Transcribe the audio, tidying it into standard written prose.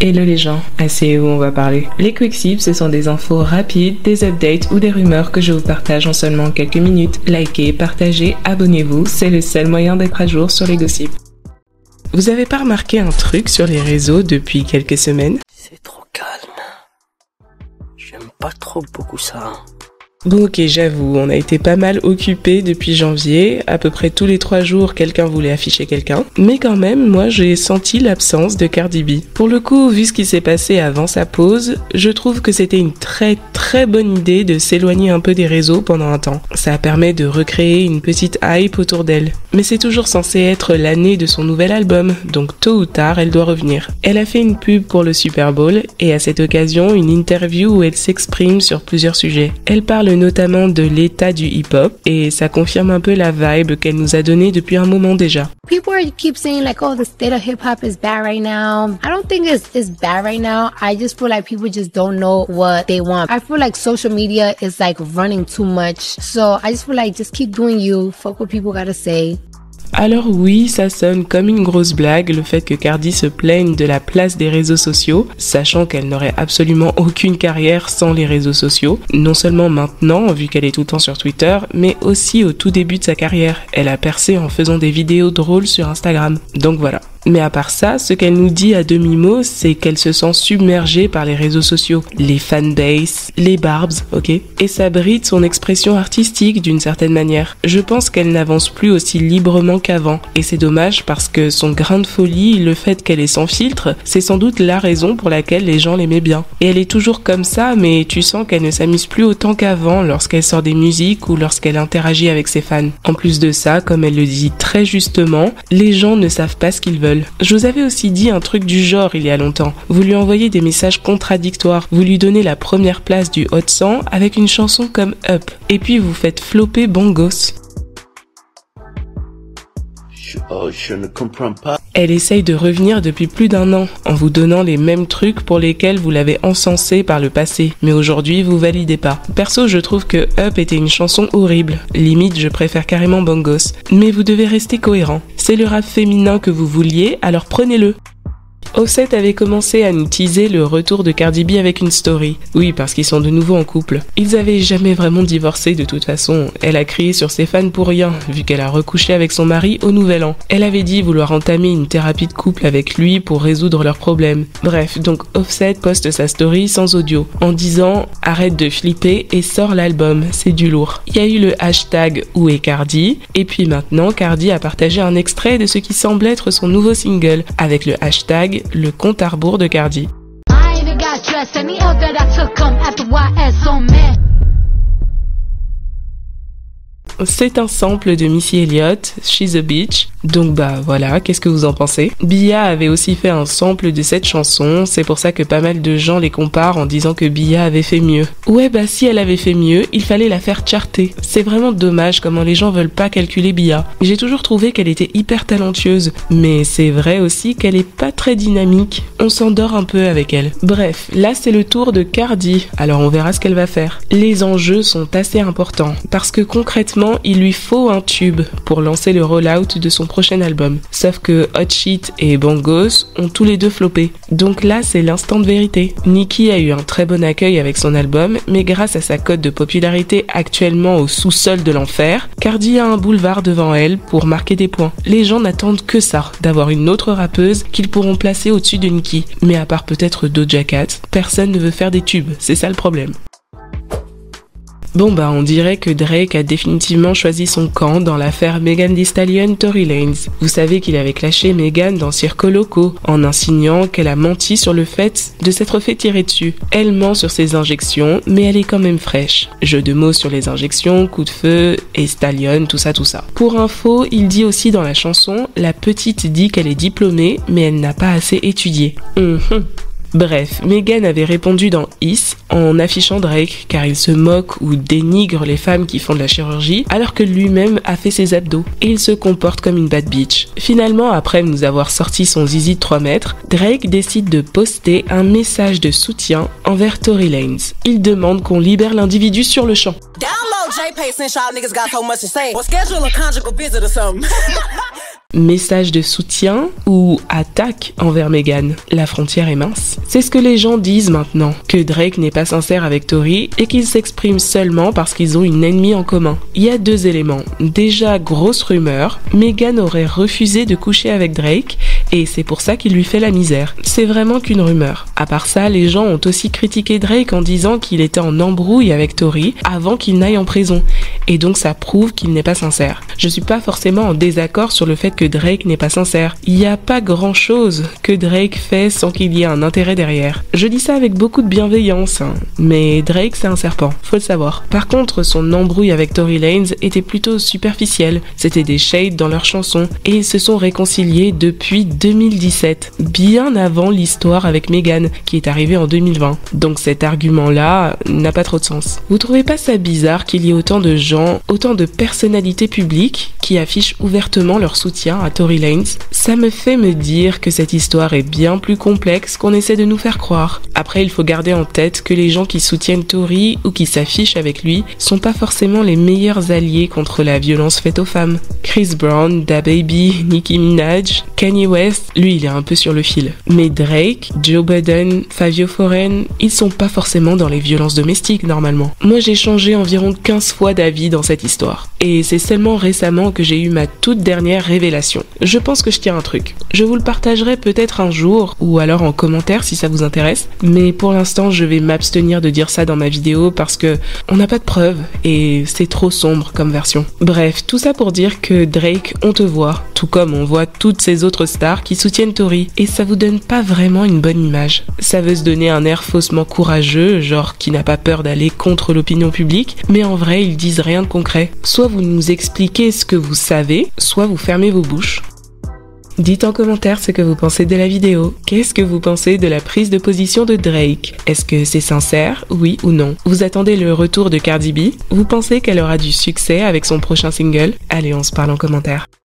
Hello les gens, asseyez-vous, on va parler. Les quick tips, ce sont des infos rapides, des updates ou des rumeurs que je vous partage en seulement quelques minutes. Likez, partagez, abonnez-vous, c'est le seul moyen d'être à jour sur les gossips. Vous avez pas remarqué un truc sur les réseaux depuis quelques semaines? C'est trop calme. J'aime pas trop beaucoup ça. Bon ok, j'avoue, on a été pas mal occupés depuis janvier, à peu près tous les 3 jours quelqu'un voulait afficher quelqu'un, mais quand même, moi j'ai senti l'absence de Cardi B. Pour le coup, vu ce qui s'est passé avant sa pause, je trouve que c'était une très bonne idée de s'éloigner un peu des réseaux pendant un temps. Ça permet de recréer une petite hype autour d'elle. Mais c'est toujours censé être l'année de son nouvel album, donc tôt ou tard elle doit revenir. Elle a fait une pub pour le Super Bowl, et à cette occasion une interview où elle s'exprime sur plusieurs sujets. Elle parle notamment de l'état du hip-hop et ça confirme un peu la vibe qu'elle nous a donnée depuis un moment déjà. People keep saying like, oh, the state of hip-hop is bad right now. I don't think it's bad right now. I just feel like people just don't know what they want. I feel like social media is like running too much. So I just feel like just keep doing you. Fuck what people gotta say. Alors oui, ça sonne comme une grosse blague, le fait que Cardi se plaigne de la place des réseaux sociaux, sachant qu'elle n'aurait absolument aucune carrière sans les réseaux sociaux. Non seulement maintenant, vu qu'elle est tout le temps sur Twitter, mais aussi au tout début de sa carrière. Elle a percé en faisant des vidéos drôles sur Instagram. Donc voilà. Mais à part ça, ce qu'elle nous dit à demi-mot, c'est qu'elle se sent submergée par les réseaux sociaux, les fanbases, les barbs, ok? Et ça bride son expression artistique d'une certaine manière. Je pense qu'elle n'avance plus aussi librement qu'avant. Et c'est dommage parce que son grain de folie, le fait qu'elle est sans filtre, c'est sans doute la raison pour laquelle les gens l'aimaient bien. Et elle est toujours comme ça, mais tu sens qu'elle ne s'amuse plus autant qu'avant lorsqu'elle sort des musiques ou lorsqu'elle interagit avec ses fans. En plus de ça, comme elle le dit très justement, les gens ne savent pas ce qu'ils veulent. Je vous avais aussi dit un truc du genre il y a longtemps. Vous lui envoyez des messages contradictoires. Vous lui donnez la première place du Hot 100 avec une chanson comme Up. Et puis vous faites flopper Bongos. Je ne comprends pas. Elle essaye de revenir depuis plus d'1 an en vous donnant les mêmes trucs pour lesquels vous l'avez encensé par le passé. Mais aujourd'hui, vous validez pas. Perso, je trouve que Up était une chanson horrible. Limite, je préfère carrément Bongos. Mais vous devez rester cohérent. C'est le rap féminin que vous vouliez, alors prenez-le. Offset avait commencé à nous teaser le retour de Cardi B avec une story. Oui, parce qu'ils sont de nouveau en couple. Ils avaient jamais vraiment divorcé de toute façon. Elle a crié sur ses fans pour rien, vu qu'elle a recouché avec son mari au nouvel an. Elle avait dit vouloir entamer une thérapie de couple avec lui pour résoudre leurs problèmes. Bref, donc Offset poste sa story sans audio, en disant « Arrête de flipper et sors l'album, c'est du lourd ». Il y a eu le hashtag « Où est Cardi ?» et puis maintenant, Cardi a partagé un extrait de ce qui semble être son nouveau single, avec le hashtag le compte à rebours de Cardi. C'est un sample de Missy Elliott, She's a Bitch. Donc bah voilà, qu'est-ce que vous en pensez? Bia avait aussi fait un sample de cette chanson, c'est pour ça que pas mal de gens les comparent en disant que Bia avait fait mieux. Ouais bah si elle avait fait mieux, il fallait la faire charter. C'est vraiment dommage comment les gens veulent pas calculer Bia. J'ai toujours trouvé qu'elle était hyper talentueuse, mais c'est vrai aussi qu'elle est pas très dynamique. On s'endort un peu avec elle. Bref, là c'est le tour de Cardi, alors on verra ce qu'elle va faire. Les enjeux sont assez importants, parce que concrètement, il lui faut un tube pour lancer le rollout de son prochain album. Sauf que Hot Shit et Bongos ont tous les deux floppé. Donc là, c'est l'instant de vérité. Nicki a eu un très bon accueil avec son album, mais grâce à sa cote de popularité actuellement au sous-sol de l'enfer, Cardi a un boulevard devant elle pour marquer des points. Les gens n'attendent que ça, d'avoir une autre rappeuse qu'ils pourront placer au-dessus de Nicki. Mais à part peut-être Doja Cat, personne ne veut faire des tubes, c'est ça le problème. Bon bah on dirait que Drake a définitivement choisi son camp dans l'affaire Megan Thee Stallion Tory Lanez. Vous savez qu'il avait clashé Megan dans Circo Loco en insinuant qu'elle a menti sur le fait de s'être fait tirer dessus. Elle ment sur ses injections, mais elle est quand même fraîche. Jeu de mots sur les injections, coup de feu et Stallion, tout ça. Pour info, il dit aussi dans la chanson, la petite dit qu'elle est diplômée, mais elle n'a pas assez étudié. Bref, Megan avait répondu dans Is en affichant Drake car il se moque ou dénigre les femmes qui font de la chirurgie alors que lui-même a fait ses abdos et il se comporte comme une bad bitch. Finalement, après nous avoir sorti son zizi de 3 mètres, Drake décide de poster un message de soutien envers Tory Lanez. Il demande qu'on libère l'individu sur le champ. Message de soutien ou attaque envers Meghan? La frontière est mince. C'est ce que les gens disent maintenant, que Drake n'est pas sincère avec Tory et qu'ils s'expriment seulement parce qu'ils ont une ennemie en commun. Il y a 2 éléments. Déjà, grosse rumeur, Meghan aurait refusé de coucher avec Drake et c'est pour ça qu'il lui fait la misère. C'est vraiment qu'une rumeur. À part ça, les gens ont aussi critiqué Drake en disant qu'il était en embrouille avec Tory avant qu'il n'aille en prison. Et donc ça prouve qu'il n'est pas sincère. Je suis pas forcément en désaccord sur le fait que Drake n'est pas sincère. Il n'y a pas grand chose que Drake fait sans qu'il y ait un intérêt derrière. Je dis ça avec beaucoup de bienveillance, hein. Mais Drake c'est un serpent, faut le savoir. Par contre, son embrouille avec Tory Lanez était plutôt superficielle. C'était des shades dans leurs chansons et ils se sont réconciliés depuis 2017, bien avant l'histoire avec Meghan qui est arrivée en 2020. Donc cet argument-là n'a pas trop de sens. Vous trouvez pas ça bizarre qu'il y ait autant de gens, autant de personnalités publiques qui affichent ouvertement leur soutien à Tory Lanez? Ça me fait me dire que cette histoire est bien plus complexe qu'on essaie de nous faire croire. Après, il faut garder en tête que les gens qui soutiennent Tory ou qui s'affichent avec lui sont pas forcément les meilleurs alliés contre la violence faite aux femmes. Chris Brown, DaBaby, Nicki Minaj, Kanye West, lui il est un peu sur le fil. Mais Drake, Joe Budden, Fabio Foreign, ils sont pas forcément dans les violences domestiques normalement. Moi j'ai changé environ 15 fois d'avis dans cette histoire. Et c'est seulement récemment que j'ai eu ma toute dernière révélation. Je pense que je tiens un truc. Je vous le partagerai peut-être un jour, ou alors en commentaire si ça vous intéresse. Mais pour l'instant, je vais m'abstenir de dire ça dans ma vidéo parce que on n'a pas de preuves et c'est trop sombre comme version. Bref, tout ça pour dire que Drake, on te voit, tout comme on voit toutes ces autres stars qui soutiennent Tory. Et ça vous donne pas vraiment une bonne image. Ça veut se donner un air faussement courageux, genre qui n'a pas peur d'aller contre l'opinion publique, mais en vrai, ils disent rien de concret. Soit vous nous expliquez ce que vous savez, soit vous fermez vos bouches. Dites en commentaire ce que vous pensez de la vidéo. Qu'est-ce que vous pensez de la prise de position de Drake? Est-ce que c'est sincère, oui ou non? Vous attendez le retour de Cardi B? Vous pensez qu'elle aura du succès avec son prochain single? Allez, on se parle en commentaire.